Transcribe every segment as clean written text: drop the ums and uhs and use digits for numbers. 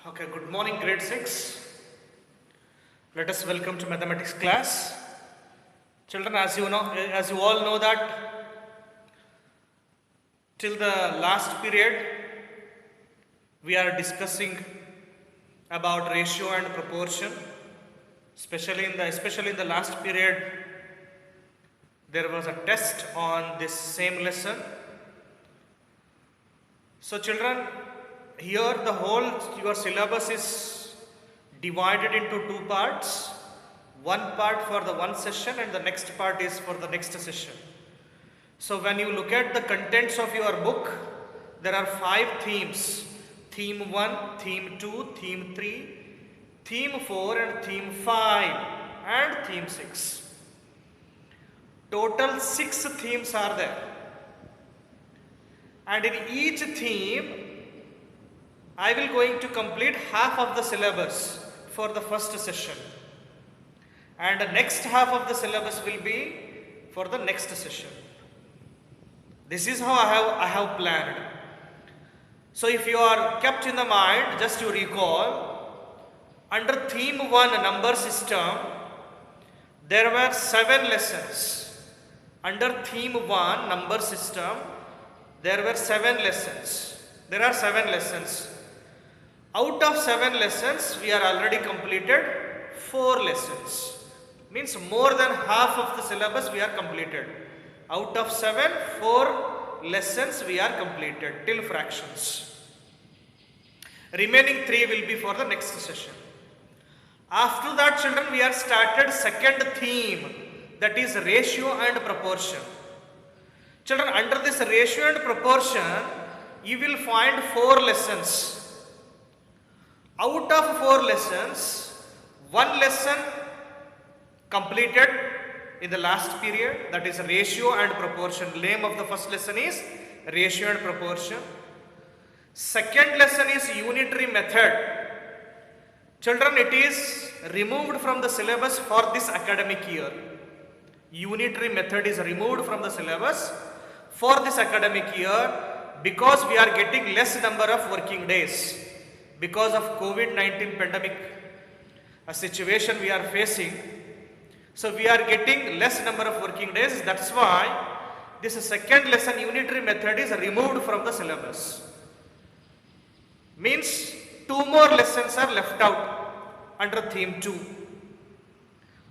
Okay, good morning, grade 6. Let us welcome to mathematics class. Children, as you all know that till the last period we are discussing about ratio and proportion. Especially in the last period there was a test on this same lesson. So children, here the whole your syllabus is divided into two parts. One part for the one session and the next part is for the next session. So when you look at the contents of your book, there are 5 themes. Theme 1, Theme 2, Theme 3, Theme 4 and Theme 5 and Theme 6. Total 6 themes are there. And in each theme, I will going to complete half of the syllabus for the first session. And the next half of the syllabus will be for the next session. This is how I have planned. So if you are kept in the mind, just to recall, under theme 1 number system, there were 7 lessons. Under theme 1 number system, there were 7 lessons. There are 7 lessons. Out of 7 lessons, we are already completed 4 lessons. Means more than half of the syllabus we are completed. Out of 7, 4 lessons we are completed till fractions. Remaining 3 will be for the next session. After that, children, we are started second theme, that is ratio and proportion. Children, under this ratio and proportion, you will find 4 lessons. Out of 4 lessons, 1 lesson completed in the last period, that is ratio and proportion. Name of the first lesson is ratio and proportion. Second lesson is unitary method. Children, it is removed from the syllabus for this academic year. Unitary method is removed from the syllabus for this academic year because we are getting less number of working days. Because of COVID-19 pandemic, a situation we are facing, so we are getting less number of working days. That's why this second lesson, unitary method, is removed from the syllabus. Means 2 more lessons are left out under theme 2.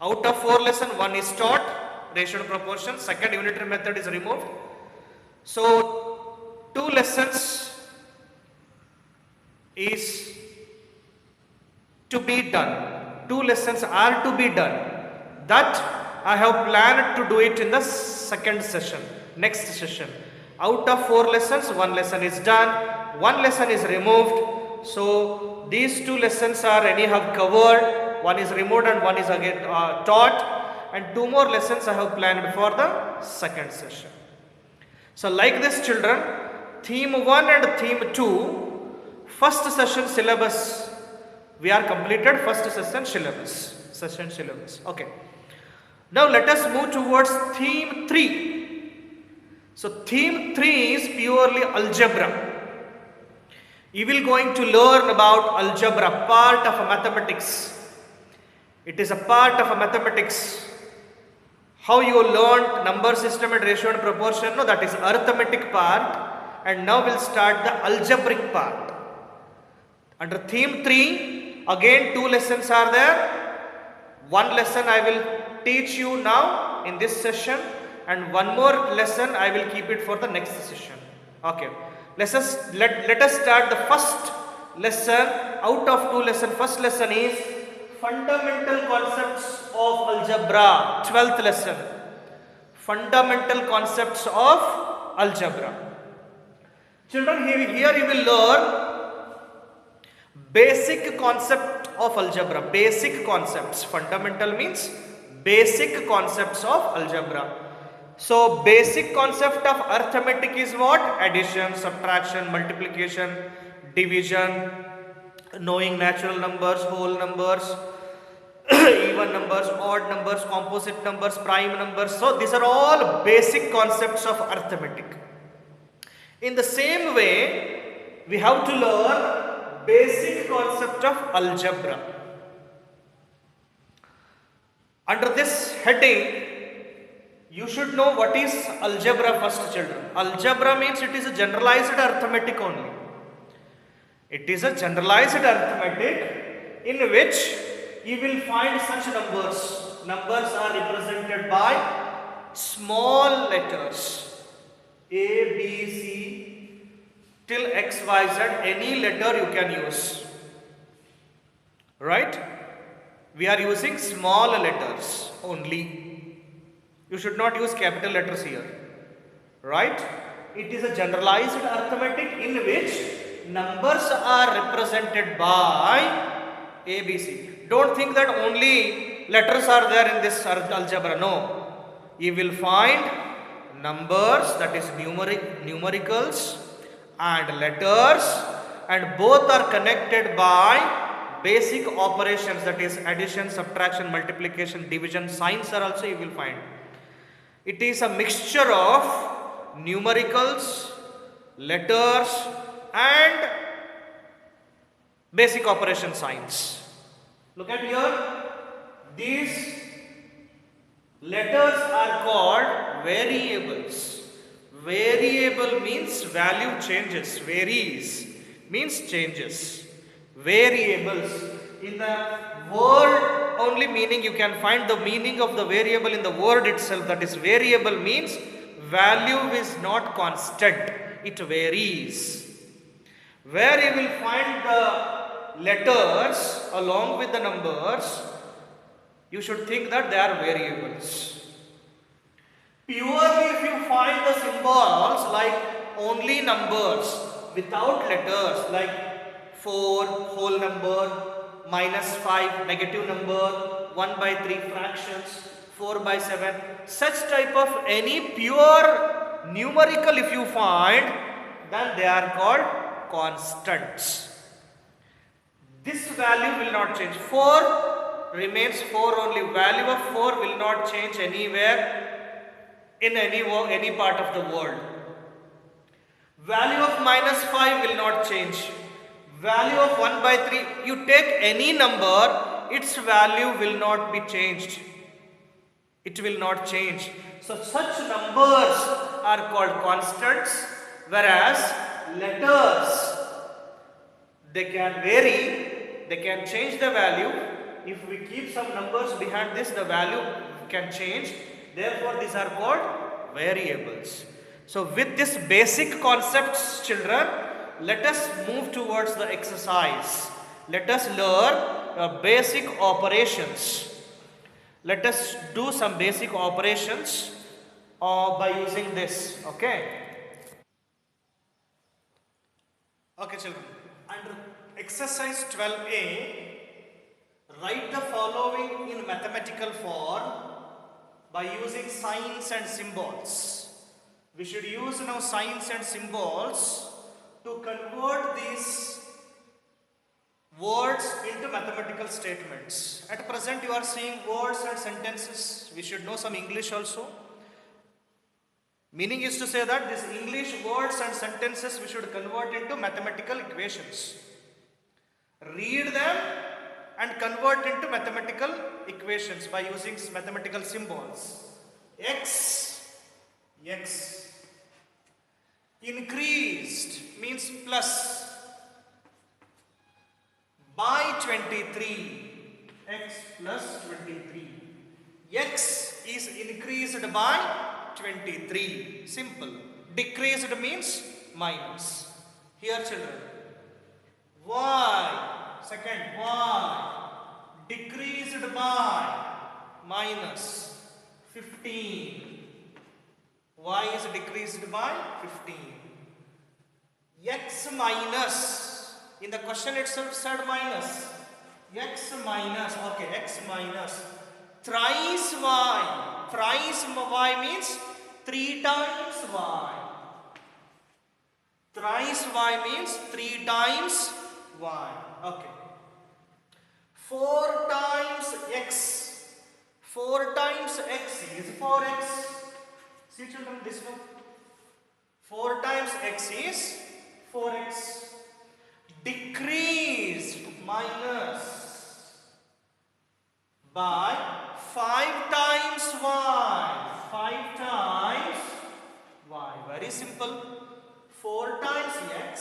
Out of 4 lessons, 1 is taught, ratio and proportion. Second, unitary method is removed. So 2 lessons is to be done. 2 lessons are to be done. That I have planned to do it in the second session, next session. Out of 4 lessons, 1 lesson is done, 1 lesson is removed. So these 2 lessons are anyhow covered. 1 is removed and 1 is again taught. And 2 more lessons I have planned for the second session. So like this, children, theme 1 and theme 2, first session syllabus, we are completed first session syllabus. Okay. Now let us move towards theme 3. So theme 3 is purely algebra. You will going to learn about algebra, part of mathematics. It is a part of mathematics. How you learned number system and ratio and proportion, no, that is arithmetic part. And now we'll start the algebraic part. Under theme 3, again 2 lessons are there. 1 lesson I will teach you now in this session, and 1 more lesson I will keep it for the next session. Okay. Let us start the first lesson. Out of 2 lessons, first lesson is fundamental concepts of algebra. 12th lesson, fundamental concepts of algebra. Children, here you will learn basic concept of algebra. Basic concepts. Fundamental means basic concepts of algebra. So basic concept of arithmetic is what? Addition, subtraction, multiplication, division, knowing natural numbers, whole numbers, even numbers, odd numbers, composite numbers, prime numbers. So these are all basic concepts of arithmetic. In the same way, we have to learn basic concept of algebra. Under this heading, you should know what is algebra first, children. Algebra means it is a generalized arithmetic only. It is a generalized arithmetic in which you will find such numbers. Numbers are represented by small letters A, B, C till X, Y, Z. Any letter you can use. Right? We are using small letters only. You should not use capital letters here. Right? It is a generalized arithmetic in which numbers are represented by A, B, C. Don't think that only letters are there in this algebra. No. You will find numbers, that is numericals, and letters, and both are connected by basic operations, that is addition, subtraction, multiplication, division. Signs are also you will find. It is a mixture of numericals, letters, and basic operation signs. Look at here. These letters are called variables. Variable means value changes. Varies means changes. Variables. In the word only meaning, you can find the meaning of the variable in the word itself. That is, variable means value is not constant. It varies. Where you will find the letters along with the numbers, you should think that they are variables. Purely if you find the symbols like only numbers without letters, like 4 whole number, -5 negative number, 1/3 fractions, 4/7, such type of any pure numerical if you find, then they are called constants. This value will not change. 4 remains 4 only. Value of 4 will not change anywhere in any part of the world. Value of -5 will not change. Value of 1/3, you take any number, its value will not be changed. It will not change. So such numbers are called constants, whereas letters, they can vary, they can change the value. If we keep some numbers behind this, the value can change. Therefore, these are called variables. So with this basic concepts, children, let us move towards the exercise. Let us learn basic operations. Let us do some basic operations by using this. Okay. Okay, children. Under exercise 12a, write the following in mathematical form by using signs and symbols. We should use now signs and symbols to convert these words into mathematical statements. At present you are seeing words and sentences. We should know some English also. Meaning is to say that these English words and sentences we should convert into mathematical equations. Read them and convert into mathematical equations by using mathematical symbols. X increased means plus by 23. X plus 23. X is increased by 23. Simple. Decreased means minus. Here, children. Y. Second, Y. Decreased by minus 15. Y is decreased by 15. X minus. In the question itself said minus. X minus. Okay, X minus. Thrice Y. Thrice Y means 3 times Y. Thrice Y means 3 times Y. Okay. 4 times X. 4 times X is 4X. See, children, this one. 4 times X is 4X. Decrease minus by 5 times y. 5 times y. Very simple. 4 times x